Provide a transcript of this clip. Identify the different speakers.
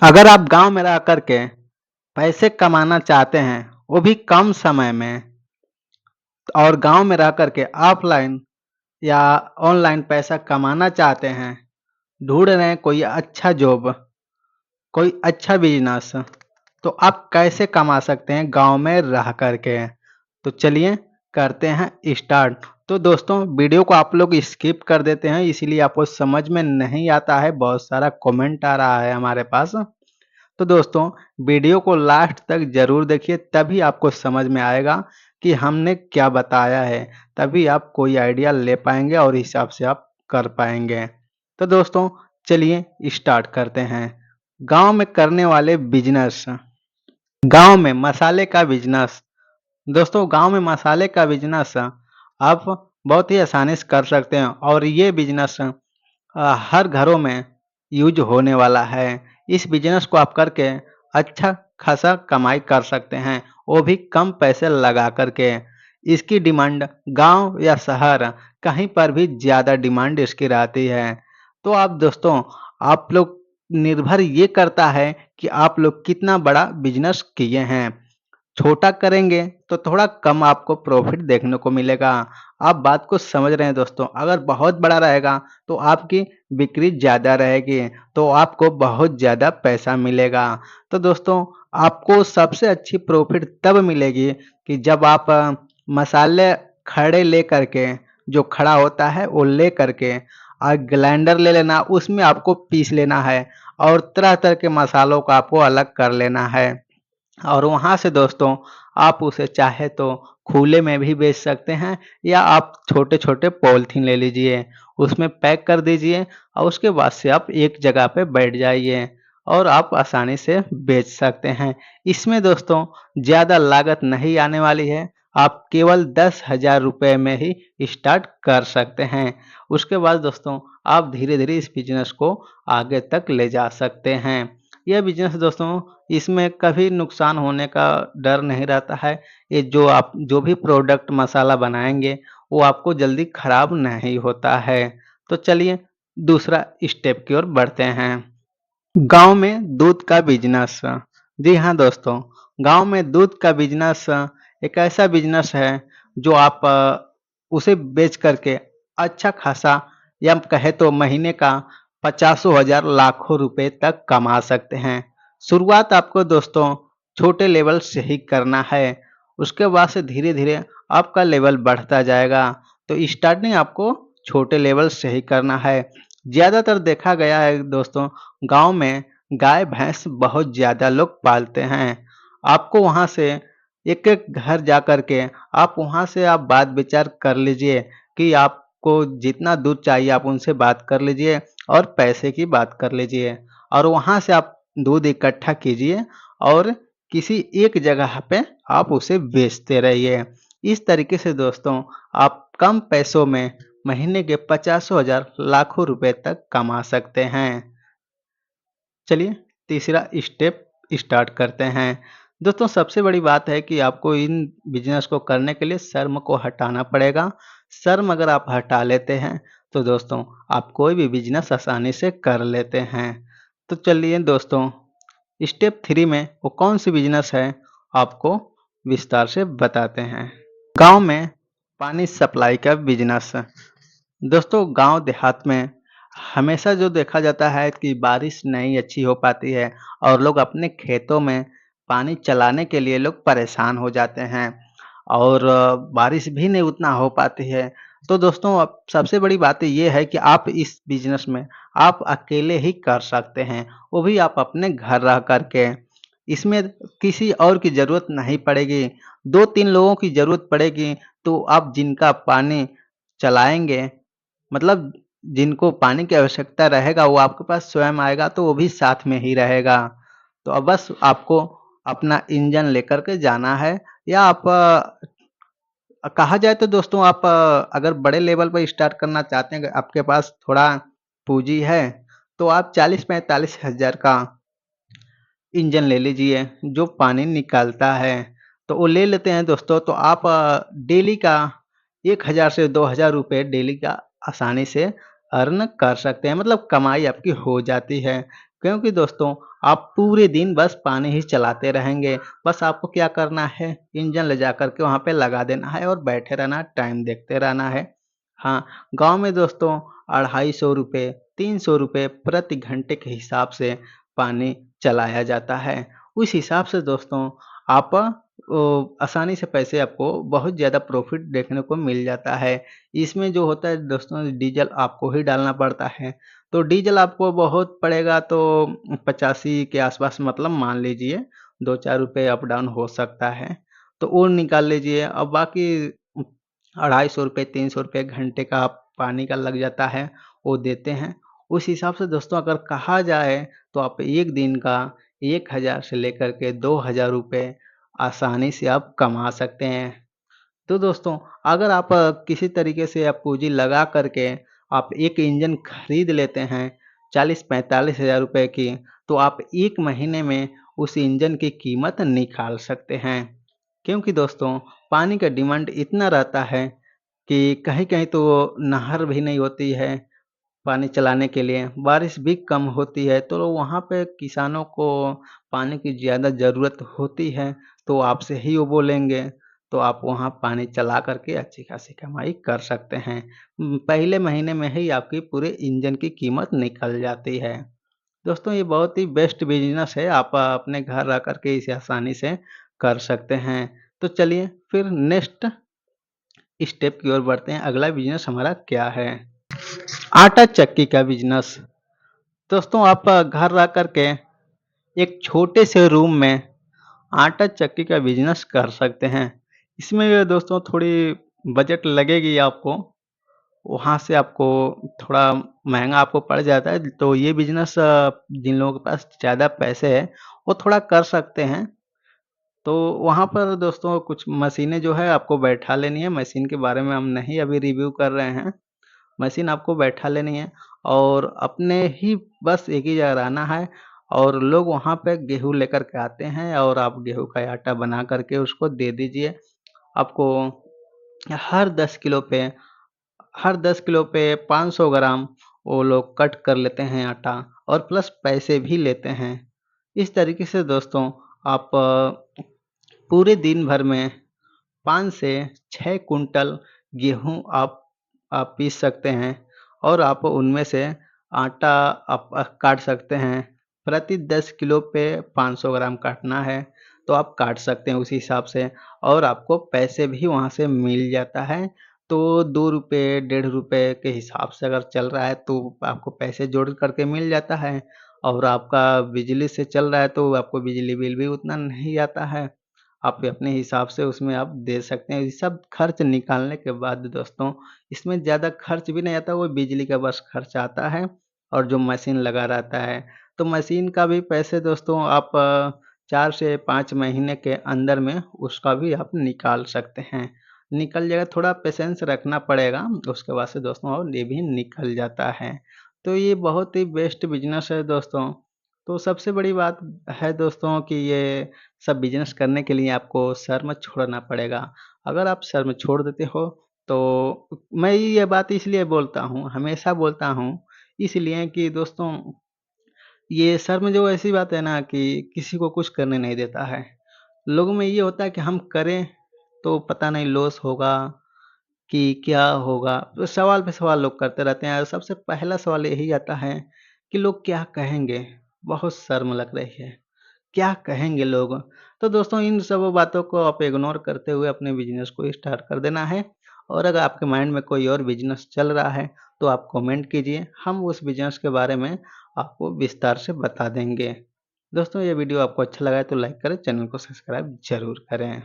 Speaker 1: अगर आप गांव में रह करके पैसे कमाना चाहते हैं, वो भी कम समय में, और गांव में रह करके ऑफलाइन या ऑनलाइन पैसा कमाना चाहते हैं, ढूंढ रहे हैं कोई अच्छा जॉब, कोई अच्छा बिजनेस, तो आप कैसे कमा सकते हैं गांव में रह करके। तो चलिए करते हैं स्टार्ट। तो दोस्तों, वीडियो को आप लोग स्किप कर देते हैं, इसीलिए आपको समझ में नहीं आता है, बहुत सारा कमेंट आ रहा है हमारे पास। तो दोस्तों, वीडियो को लास्ट तक जरूर देखिए, तभी आपको समझ में आएगा कि हमने क्या बताया है। तभी आप कोई आइडिया ले पाएंगे और हिसाब से आप कर पाएंगे। तो दोस्तों, चलिए स्टार्ट करते हैं। गांव में करने वाले बिजनेस। गांव में मसाले का बिजनेस। दोस्तों, गांव में मसाले का बिजनेस आप बहुत ही आसानी से कर सकते हैं, और ये बिजनेस हर घरों में यूज होने वाला है। इस बिजनेस को आप करके अच्छा खासा कमाई कर सकते हैं, वो भी कम पैसे लगा करके। इसकी डिमांड गांव या शहर कहीं पर भी ज़्यादा डिमांड इसकी रहती है। तो आप दोस्तों, आप लोग निर्भर ये करता है कि आप लोग कितना बड़ा बिजनेस किए हैं। छोटा करेंगे तो थोड़ा कम आपको प्रॉफिट देखने को मिलेगा। आप बात को समझ रहे हैं दोस्तों। अगर बहुत बड़ा रहेगा तो आपकी बिक्री ज़्यादा रहेगी, तो आपको बहुत ज़्यादा पैसा मिलेगा। तो दोस्तों, आपको सबसे अच्छी प्रॉफिट तब मिलेगी कि जब आप मसाले खड़े ले करके, जो खड़ा होता है वो ले करके, और ग्राइंडर ले लेना, उसमें आपको पीस लेना है, और तरह तरह के मसालों को आपको अलग कर लेना है। और वहाँ से दोस्तों, आप उसे चाहे तो खुले में भी बेच सकते हैं, या आप छोटे छोटे पॉलीथीन ले लीजिए, उसमें पैक कर दीजिए, और उसके बाद से आप एक जगह पे बैठ जाइए और आप आसानी से बेच सकते हैं। इसमें दोस्तों ज़्यादा लागत नहीं आने वाली है। आप केवल 10,000 रुपये में ही स्टार्ट कर सकते हैं। उसके बाद दोस्तों, आप धीरे धीरे इस बिजनेस को आगे तक ले जा सकते हैं। यह बिजनेस दोस्तों, इसमें कभी नुकसान होने का डर नहीं रहता है। ये जो भी प्रोडक्ट मसाला बनाएंगे, वो आपको जल्दी खराब नहीं होता है। तो चलिए दूसरा स्टेप की ओर बढ़ते हैं। गांव में दूध का बिजनेस। जी हाँ दोस्तों, गांव में दूध का बिजनेस एक ऐसा बिजनेस है जो आप उसे बेच करके अच्छा खासा, या कहे तो महीने का 50,000 लाखों रुपए तक कमा सकते हैं। शुरुआत आपको दोस्तों छोटे लेवल से ही करना है, उसके बाद से धीरे धीरे आपका लेवल बढ़ता जाएगा। तो स्टार्टिंग आपको छोटे लेवल से ही करना है। ज़्यादातर देखा गया है दोस्तों, गांव में गाय भैंस बहुत ज़्यादा लोग पालते हैं। आपको वहां से एक एक घर जा कर के, आप वहां से आप बात विचार कर लीजिए कि आपको जितना दूध चाहिए, आप उनसे बात कर लीजिए और पैसे की बात कर लीजिए, और वहां से आप दूध इकट्ठा कीजिए और किसी एक जगह पे आप उसे बेचते रहिए। इस तरीके से दोस्तों, आप कम पैसों में महीने के 50,000 लाखों रुपए तक कमा सकते हैं। चलिए तीसरा स्टेप स्टार्ट करते हैं। दोस्तों, सबसे बड़ी बात है कि आपको इन बिजनेस को करने के लिए शर्म को हटाना पड़ेगा। शर्म अगर आप हटा लेते हैं तो दोस्तों, आप कोई भी बिजनेस आसानी से कर लेते हैं। तो चलिए दोस्तों, स्टेप 3 में वो कौन सी बिजनेस है, आपको विस्तार से बताते हैं। गांव में पानी सप्लाई का बिजनेस। दोस्तों, गांव देहात में हमेशा जो देखा जाता है कि बारिश नहीं अच्छी हो पाती है, और लोग अपने खेतों में पानी चलाने के लिए लोग परेशान हो जाते हैं, और बारिश भी नहीं उतना हो पाती है। तो दोस्तों, अब सबसे बड़ी बात ये है कि आप इस बिजनेस में आप अकेले ही कर सकते हैं, वो भी आप अपने घर रह करके। इसमें किसी और की ज़रूरत नहीं पड़ेगी, 2-3 लोगों की ज़रूरत पड़ेगी। तो आप जिनका पानी चलाएंगे, मतलब जिनको पानी की आवश्यकता रहेगा, वो आपके पास स्वयं आएगा, तो वो भी साथ में ही रहेगा। तो अब बस आपको अपना इंजन लेकर के जाना है, या आप कहा जाए तो दोस्तों, आप अगर बड़े लेवल पर स्टार्ट करना चाहते हैं, आपके पास थोड़ा पूंजी है, तो आप 40-45 हज़ार का इंजन ले लीजिए जो पानी निकालता है। तो वो ले लेते हैं दोस्तों, तो आप डेली का 1,000 से 2,000 रुपये डेली का आसानी से अर्न कर सकते हैं, मतलब कमाई आपकी हो जाती है। क्योंकि दोस्तों आप पूरे दिन बस पानी ही चलाते रहेंगे। बस आपको क्या करना है, इंजन ले जाकर के वहाँ पे लगा देना है और बैठे रहना, टाइम देखते रहना है। हाँ, गाँव में दोस्तों ₹250 ₹300 प्रति घंटे के हिसाब से पानी चलाया जाता है। उस हिसाब से दोस्तों आप आसानी से पैसे आपको बहुत ज़्यादा प्रॉफ़िट देखने को मिल जाता है। इसमें जो होता है दोस्तों डीज़ल आपको ही डालना पड़ता है। तो डीज़ल आपको बहुत पड़ेगा तो 85 के आसपास मतलब मान लीजिए 2-4 रुपए अप डाउन हो सकता है। तो वो निकाल लीजिए। अब बाकी ₹250 ₹300 घंटे का आप पानी का लग जाता है, वो देते हैं। उस हिसाब से दोस्तों अगर कहा जाए तो आप 1 दिन का 1000 से लेकर के 2000 रुपए आसानी से आप कमा सकते हैं। तो दोस्तों अगर आप किसी तरीके से आप पूँजी लगा करके आप एक इंजन खरीद लेते हैं 40-45 हज़ार रुपए की, तो आप 1 महीने में उस इंजन की कीमत निकाल सकते हैं। क्योंकि दोस्तों पानी का डिमांड इतना रहता है कि कहीं-कहीं तो नहर भी नहीं होती है पानी चलाने के लिए, बारिश भी कम होती है, तो वहाँ पे किसानों को पानी की ज़्यादा ज़रूरत होती है, तो आपसे ही वो बोलेंगे, तो आप वहाँ पानी चला कर के अच्छी खासी कमाई कर सकते हैं। पहले महीने में ही आपकी पूरे इंजन की कीमत निकल जाती है। दोस्तों ये बहुत ही बेस्ट बिज़नेस है, आप अपने घर रह कर के इसे आसानी से कर सकते हैं। तो चलिए फिर नेक्स्ट स्टेप की ओर बढ़ते हैं, अगला बिज़नेस हमारा क्या है? आटा चक्की का बिज़नेस। दोस्तों आप घर रह कर के एक छोटे से रूम में आटा चक्की का बिज़नेस कर सकते हैं। इसमें दोस्तों थोड़ी बजट लगेगी आपको, वहाँ से आपको थोड़ा महँगा आपको पड़ जाता है। तो ये बिज़नेस जिन लोगों के पास ज़्यादा पैसे हैं, वो थोड़ा कर सकते हैं। तो वहाँ पर दोस्तों कुछ मशीनें जो है आपको बैठा लेनी है, मशीन के बारे में हम नहीं अभी रिव्यू कर रहे हैं। मशीन आपको बैठा लेनी है और अपने ही बस एक ही जगह रहना है और लोग वहाँ पे गेहूँ लेकर के आते हैं और आप गेहूँ का आटा बना करके उसको दे दीजिए। आपको हर 10 किलो पे हर 10 किलो पे 500 ग्राम वो लोग कट कर लेते हैं आटा और प्लस पैसे भी लेते हैं। इस तरीके से दोस्तों आप पूरे दिन भर में 5 से 6 कुंटल गेहूँ आप पीस सकते हैं और आप उनमें से आटा आप काट सकते हैं। प्रति 10 किलो पे 500 ग्राम काटना है, तो आप काट सकते हैं उसी हिसाब से और आपको पैसे भी वहाँ से मिल जाता है। तो ₹2 डेढ़ रुपए के हिसाब से अगर चल रहा है तो आपको पैसे जोड़ कर के मिल जाता है और आपका बिजली से चल रहा है तो आपको बिजली बिल भी उतना नहीं आता है। आप अपने हिसाब से उसमें आप दे सकते हैं। ये सब खर्च निकालने के बाद दोस्तों इसमें ज़्यादा खर्च भी नहीं आता, वो बिजली का बस खर्च आता है और जो मशीन लगा रहता है। तो मशीन का भी पैसे दोस्तों आप 4 से 5 महीने के अंदर में उसका भी आप निकाल सकते हैं। निकल जाएगा, थोड़ा पेशेंस रखना पड़ेगा, उसके बाद से दोस्तों और ये भी निकल जाता है। तो ये बहुत ही बेस्ट बिज़नेस है दोस्तों। तो सबसे बड़ी बात है दोस्तों कि ये सब बिज़नेस करने के लिए आपको शर्म छोड़ना पड़ेगा। अगर आप शर्म छोड़ देते हो तो मैं ये बात इसलिए बोलता हूँ, हमेशा बोलता हूँ इसलिए कि दोस्तों ये शर्म जो ऐसी बात है ना कि किसी को कुछ करने नहीं देता है। लोगों में ये होता है कि हम करें तो पता नहीं लॉस होगा कि क्या होगा? तो सवाल पे सवाल लोग करते रहते हैं और सबसे पहला सवाल यही आता है कि लोग क्या कहेंगे? बहुत शर्म लग रही है। क्या कहेंगे लोग? तो दोस्तों इन सब बातों को आप इग्नोर करते हुए अपने बिज़नेस को स्टार्ट कर देना है और अगर आपके माइंड में कोई और बिज़नेस चल रहा है, तो आप कमेंट कीजिए, हम उस बिज़नेस के बारे में आपको विस्तार से बता देंगे। दोस्तों ये वीडियो आपको अच्छा लगा है तो लाइक करें, चैनल को सब्सक्राइब ज़रूर करें।